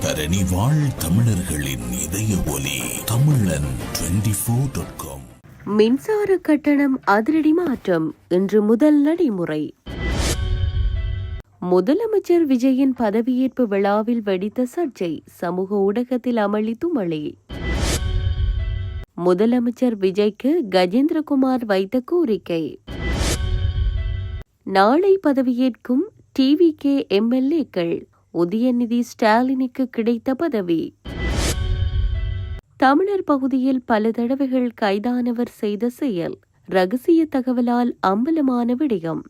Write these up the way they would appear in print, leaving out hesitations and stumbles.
தரணி வாழ் தமிழர்களின் இதய ஒலி தமிழன் 24.com. மின்சார கட்டணம் அதிரடி மாற்றம் இன்று முதல் நடைமுறை. முதலமைச்சர் விஜயின் பதவியேற்பு விழாவில் வெடித்த சர்ச்சை, சமூக ஊடகத்தில் அமளி துமளி. முதலமைச்சர் விஜய்க்கு கஜேந்திரகுமார் வைத்த கோரிக்கை. நாளை பதவியேற்கும் டிவிகே எம்எல்ஏக்கள், உதயநிதி ஸ்டாலினுக்கு கிடைத்த பதவி. தமிழர் பகுதியில் பல தடவைகள் கைதானவர் செய்த செயல், ரகசிய தகவலால் அம்பலமான விடயம்.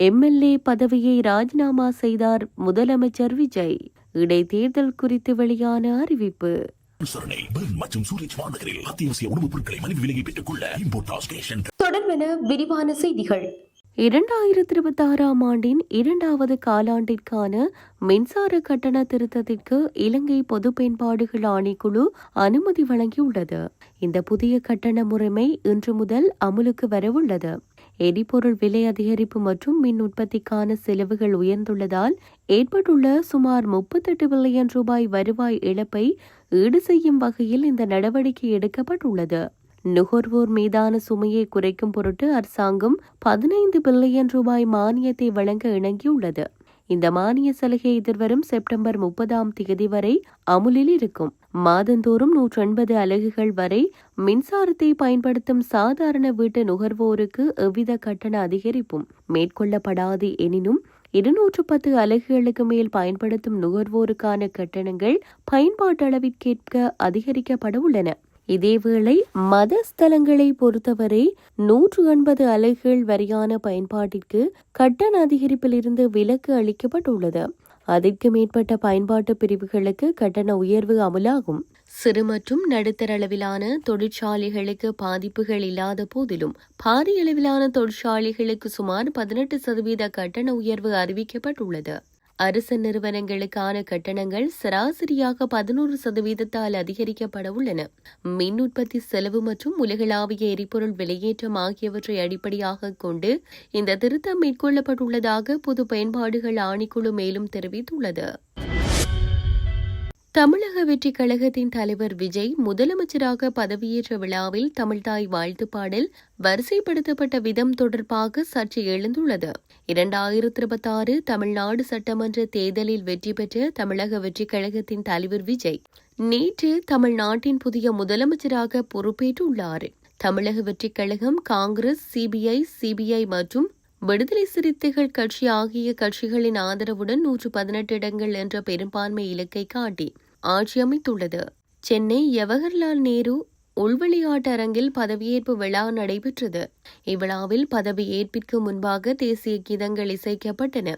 எம்எல்ஏ பதவியை ராஜினாமா செய்தார் முதலமைச்சர் விஜய். இடைத்தேர்தல் குறித்து வெளியான அறிவிப்பு. தொடர்பென விரிவான செய்திகள். 2026 ஆண்டின் 2வது காலாண்டிற்கான மின்சார கட்டண திருத்தத்திற்கு இலங்கை பொது பயன்பாடுகள் ஆணைக்குழு அனுமதி வழங்கியுள்ளது. இந்த புதிய கட்டண முறைமை இன்று முதல் அமுலுக்கு வரவுள்ளது. எரிபொருள் விலை அதிகரிப்பு மற்றும் மின் உற்பத்திக்கான செலவுகள் உயர்ந்துள்ளதால் ஏற்பட்டுள்ள சுமார் 38 பில்லியன் ரூபாய் வருவாய் இழப்பை ஈடு செய்யும் வகையில் இந்த நடவடிக்கை எடுக்கப்பட்டுள்ளது. நுகர்வோர் மீதான சுமையை குறைக்கும் பொருட்டு அரசாங்கம் 15 பில்லியன் ரூபாய் மானியத்தை வழங்க இணங்கியுள்ளது. இந்த மானிய சலுகை எதிர்வரும் செப்டம்பர் 30 வரை அமுலில் இருக்கும். மாதந்தோறும் 180 அலகுகள் வரை மின்சாரத்தை பயன்படுத்தும் சாதாரண வீட்டு நுகர்வோருக்கு எவ்வித கட்டண அதிகரிப்பும் மேற்கொள்ளப்படாது எனினும் 210 அலகுகளுக்கு மேல் பயன்படுத்தும் நுகர்வோருக்கான கட்டணங்கள் பயன்பாட்டளவிற்கேற்ப அதிகரிக்கப்பட உள்ளன. இதேவேளை மத ஸ்தலங்களை பொறுத்தவரை 180 அலகுகள் வரையான பயன்பாட்டிற்கு கட்டண அதிகரிப்பிலிருந்து விலக்கு அளிக்கப்பட்டுள்ளது. அதற்கு மேற்பட்ட பயன்பாட்டு பிரிவுகளுக்கு கட்டண உயர்வு அமலாகும். சிறு மற்றும் நடுத்தர அளவிலான தொழிற்சாலைகளுக்கு பாதிப்புகள் இல்லாத போதிலும் பாரிய அளவிலான தொழிற்சாலைகளுக்கு சுமார் 18% கட்டண உயர்வு அறிவிக்கப்பட்டுள்ளது. அரசு நிறுவனங்களுக்கான கட்டணங்கள் சராசரியாக 11% அதிகரிக்கப்பட உள்ளன. மின் உற்பத்தி செலவு மற்றும் உலகளாவிய எரிபொருள் விலையேற்றம் ஆகியவற்றை அடிப்படையாக கொண்டு இந்த திருத்தம் மேற்கொள்ளப்பட்டுள்ளதாக பொது பயன்பாடுகள் ஆணைக்குழு மேலும் தெரிவித்துள்ளது. தமிழக வெற்றி கழகத்தின் தலைவர் விஜய் முதலமைச்சராக பதவியேற்ற விழாவில் தமிழ்தாய் வாழ்த்து பாடல் வரிசைப்படுத்தப்பட்ட விதம் தொடர்பாக சர்ச்சை எழுந்துள்ளது. 2026 தமிழ்நாடு சட்டமன்ற தேர்தலில் வெற்றி பெற்ற தமிழக வெற்றி கழகத்தின் தலைவர் விஜய் நேற்று தமிழ்நாட்டின் புதிய முதலமைச்சராக பொறுப்பேற்றுள்ளார். தமிழக வெற்றி கழகம் காங்கிரஸ், சிபிஐ மற்றும் விடுதலை சிறுத்தைகள் கட்சி ஆகிய கட்சிகளின் ஆதரவுடன் 118 இடங்கள் என்ற பெரும்பான்மை இலக்கை காட்டி ஆட்சி அமைத்துள்ளது. சென்னை ஜவஹர்லால் நேரு உள்விளையாட்டு அரங்கில் பதவியேற்பு விழா நடைபெற்றது. இவ்விழாவில் பதவியேற்பிற்கு முன்பாக தேசிய கீதங்கள் இசைக்கப்பட்டன.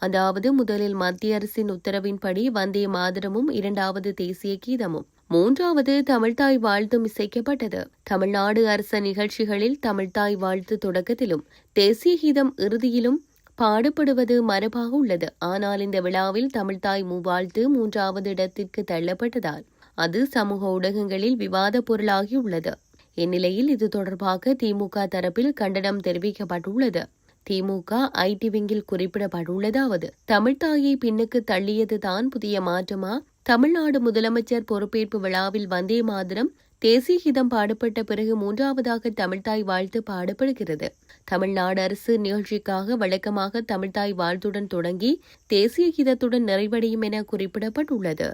அதாவது முதலில் மத்திய அரசின் உத்தரவின்படி வந்தே மாதரமும், 2வது தேசிய கீதமும், 3வது தமிழ்தாய் வாழ்த்தும் இசைக்கப்பட்டது. தமிழ்நாடு அரச நிகழ்ச்சிகளில் தமிழ்தாய் வாழ்த்து தொடக்கத்திலும் தேசிய கீதம் இறுதியிலும் பாடப்படுவது மரபாக உள்ளது. ஆனால் இந்த விழாவில் தமிழ்தாய் வாழ்த்து 3வது இடத்திற்கு தள்ளப்பட்டதால் அது சமூக ஊடகங்களில் விவாத பொருளாகியுள்ளது. இந்நிலையில் இது தொடர்பாக திமுக தரப்பில் கண்டனம் தெரிவிக்கப்பட்டுள்ளது. திமுக ஐடி விங்கில் குறிப்பிடப்பட்டுள்ளதாவது, தமிழ்தாயை பின்னுக்கு தள்ளியதுதான் புதிய மாற்றமா? தமிழ்நாடு முதலமைச்சர் பொறுப்பேற்பு விழாவில் வந்தே மாதரம் தேசிய கீதம் பாடப்பட்ட பிறகு 3வதாக தமிழ்தாய் வாழ்த்து பாடப்படுகிறது. தமிழ்நாடு அரசு நிகழ்ச்சிக்காக வழக்கமாக தமிழ்தாய் வாழ்த்துடன் தொடங்கி தேசிய கீதத்துடன் நிறைவடையும் என குறிப்பிடப்பட்டுள்ளது.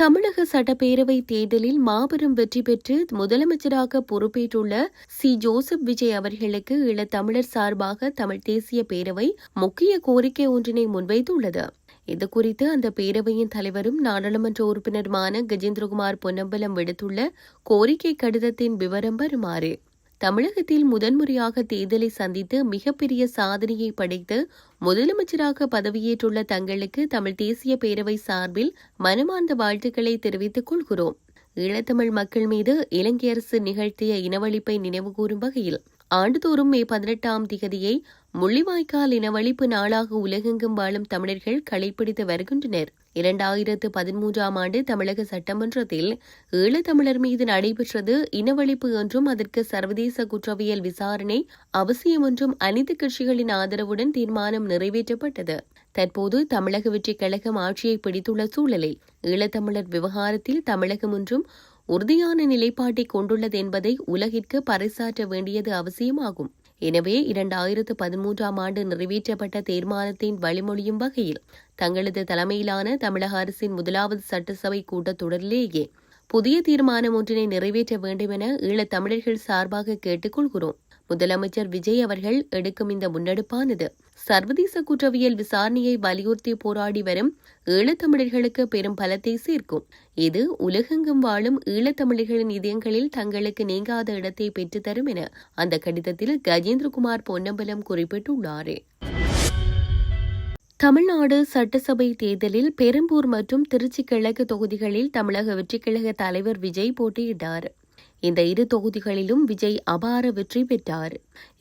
தமிழக சட்டப்பேரவை தேர்தலில் மாபெரும் வெற்றி பெற்று முதலமைச்சராக பொறுப்பேற்றுள்ள ஜோசப் விஜய் அவர்களுக்கு ஈழத்தமிழர் சார்பாக தமிழ் தேசிய பேரவை முக்கிய கோரிக்கை ஒன்றினை முன்வைத்துள்ளது. இதுகுறித்து அந்த பேரவையின் தலைவரும் நாடாளுமன்ற உறுப்பினருமான கஜேந்திரகுமார் பொன்னம்பலம் விடுத்துள்ள கோரிக்கை கடிதத்தின் விவரம் வருமாறு: தமிழகத்தில் முதன்முறையாக தேர்தலை சந்தித்து மிகப்பெரிய சாதனையை படைத்து முதலமைச்சராக பதவியேற்றுள்ள தங்களுக்கு தமிழ் தேசிய பேரவை சார்பில் மனமார்ந்த வாழ்த்துக்களை தெரிவித்துக் கொள்கிறோம். ஈழத்தமிழ் மக்கள் மீது இலங்கை அரசு நிகழ்த்திய இனவழிப்பை நினைவுகூரும் வகையில் ஆண்டுதோறும் மே 18ஆம் தேதியை முள்ளிவாய்க்கால் இனவழிப்பு நாளாக உலகெங்கும் வாழும் தமிழர்கள் கடைப்பிடித்து வருகின்றனர். 2013ஆம் ஆண்டு தமிழக சட்டமன்றத்தில் ஈழத்தமிழர் மீது நடைபெற்றது இனவழிப்பு என்றும் அதற்கு சர்வதேச குற்றவியல் விசாரணை அவசியம் என்றும் அனைத்து கட்சிகளின் ஆதரவுடன் தீர்மானம் நிறைவேற்றப்பட்டது. தற்போது தமிழக வெற்றிக் கழகம் ஆட்சியை பிடித்துள்ள சூழலில் ஈழத்தமிழர் விவகாரத்தில் தமிழகம் ஒன்றும் உறுதியான நிலைப்பாட்டை கொண்டுள்ளது என்பதை உலகிற்கு பறைசாற்ற வேண்டியது அவசியமாகும். எனவே 2013ஆம் ஆண்டு நிறைவேற்றப்பட்ட தீர்மானத்தின் வழிமொழியும் வகையில் தங்களது தலைமையிலான தமிழக அரசின் முதலாவது சட்டசபை கூட்டத்தொடரிலேயே புதிய தீர்மானம் ஒன்றினை நிறைவேற்ற வேண்டும் என ஈழத் தமிழர்கள் சார்பாக கேட்டுக்கொள்கிறோம். முதலமைச்சர் விஜய் அவர்கள் எடுக்கும் இந்த முன்னெடுப்பானது சர்வதேச குற்றவியல் விசாரணையை வலியுறுத்தி போராடி வரும் ஈழத்தமிழர்களுக்கு பெரும் பலத்தை சேர்க்கும். இது உலகெங்கும் வாழும் ஈழத்தமிழர்களின் இதயங்களில் தங்களுக்கு நீங்காத இடத்தை பெற்றுத்தரும் என அந்த கடிதத்தில் கஜேந்திரகுமார் பொன்னம்பலம் குறிப்பிட்டுள்ளார். தமிழ்நாடு சட்டசபை தேர்தலில் பெரம்பூர் மற்றும் திருச்சி கிழக்கு தொகுதிகளில் தமிழக வெற்றிக்கழக தலைவர் விஜய் போட்டியிட்டார். இந்த இரு தொகுதிகளிலும் விஜய் அபார வெற்றி பெற்றார்.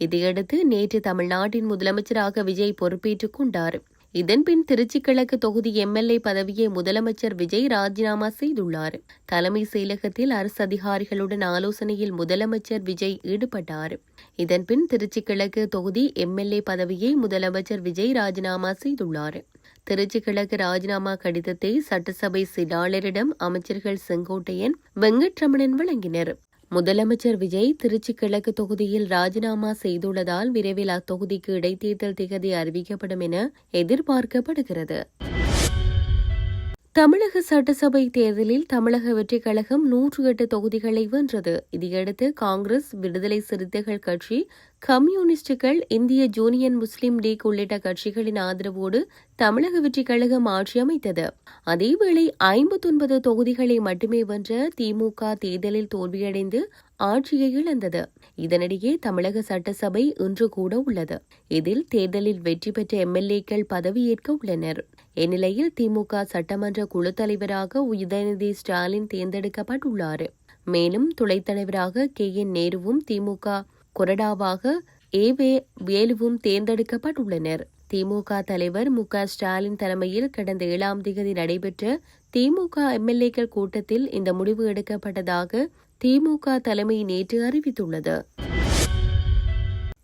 இதையடுத்து நேற்று தமிழ்நாட்டின் முதலமைச்சராக விஜய் பொறுப்பேற்றுக் கொண்டார். இதன்பின் திருச்சி கிழக்கு தொகுதி எம்எல்ஏ பதவியை முதலமைச்சர் விஜய் ராஜினாமா செய்துள்ளார். தலைமை செயலகத்தில் அரசு அதிகாரிகளுடன் ஆலோசனையில் முதலமைச்சர் விஜய் ஈடுபட்டார். இதன்பின் திருச்சி கிழக்கு தொகுதி எம்எல்ஏ பதவியை முதலமைச்சர் விஜய் ராஜினாமா செய்துள்ளார். திருச்சி கிழக்கு ராஜினாமா கடிதத்தை சட்டசபை செயலாளரிடம் அமைச்சர்கள் செங்கோட்டையன், வெங்கட்ரமணன் வழங்கினர். முதலமைச்சர் விஜய் திருச்சி கிழக்கு தொகுதியில் ராஜினாமா செய்துள்ளதால் விரைவில் அத்தொகுதிக்கு இடைத்தேர்தல் திகதி அறிவிக்கப்படும் என எதிர்பார்க்கப்படுகிறது. தமிழக சட்டசபை தேர்தலில் தமிழக வெற்றிக் கழகம் 108 தொகுதிகளை வென்றது. இதையடுத்து காங்கிரஸ், விடுதலை சிறுத்தைகள் கட்சி, கம்யூனிஸ்டுகள், இந்திய யூனியன் முஸ்லீம் லீக் உள்ளிட்ட கட்சிகளின் ஆதரவோடு தமிழக வெற்றிக் கழகம் ஆட்சி அமைத்தது. அதேவேளை 59 தொகுதிகளை மட்டுமே வென்ற திமுக தேர்தலில் தோல்வியடைந்து ஆட்சியை இழந்தது. இதனிடையே தமிழக சட்டசபை இன்று கூட உள்ளது. இதில் தேர்தலில் வெற்றி பெற்ற எம்எல்ஏக்கள் பதவியேற்க உள்ளனர். இந்நிலையில் திமுக சட்டமன்ற குழு தலைவராக உதயநிதி ஸ்டாலின் தேர்ந்தெடுக்கப்பட்டுள்ளார். மேலும் துணைத் தலைவராக KN நேருவும் திமுக கொறடாவாக A.V. வேலுவும் தேர்ந்தெடுக்கப்பட்டுள்ளனர். திமுக தலைவர் MK ஸ்டாலின் தலைமையில் கடந்த 7ஆம் தேதி நடைபெற்ற திமுக எம்எல்ஏக்கள் கூட்டத்தில் இந்த முடிவு எடுக்கப்பட்டதாக திமுக தலைமை நேற்று அறிவித்துள்ளது.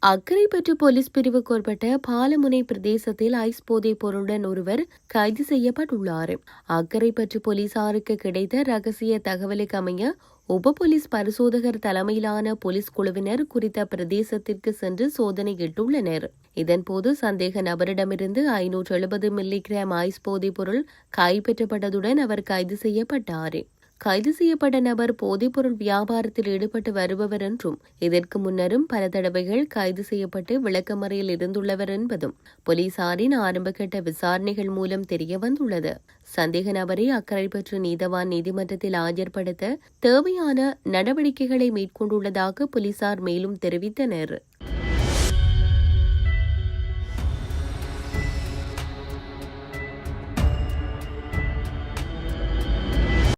அக்கரைப்பற்று போலீஸ் பிரிவுக்குட்பட்ட பாலமுனை பிரதேசத்தில் ஐஸ் போதைப் பொருளுடன் ஒருவர் கைது செய்யப்பட்டுள்ளார். அக்கரைப்பற்று போலீசாருக்கு கிடைத்த ரகசிய தகவலுக்கு அமைய உப போலீஸ் பரிசோதகர் தலைமையிலான போலீஸ் குழுவினர் குறித்த பிரதேசத்திற்கு சென்று சோதனையிட்டுள்ளனர். இதன்போது சந்தேக நபரிடமிருந்து 570 மில்லிகிராம் ஐஸ் போதைப் பொருள் கைப்பற்றப்பட்டதுடன் அவர் கைது செய்யப்பட்டார். கைது செய்யப்பட்ட நபர் போதைப்பொருள் வியாபாரத்தில் ஈடுபட்டு வருபவர் என்றும் இதற்கு முன்னரும் பல தடவைகள் கைது செய்யப்பட்டு விளக்கமறையில் இருந்துள்ளவர் என்பதும் போலீசாரின் ஆரம்பகட்ட விசாரணைகள் மூலம் தெரியவந்துள்ளது. சந்தேக நபரை அக்கரைப்பற்று நீதவான் நீதிமன்றத்தில் ஆஜர்படுத்த தேவையான நடவடிக்கைகளை மேற்கொண்டுள்ளதாக போலீசார் மேலும் தெரிவித்தனர்.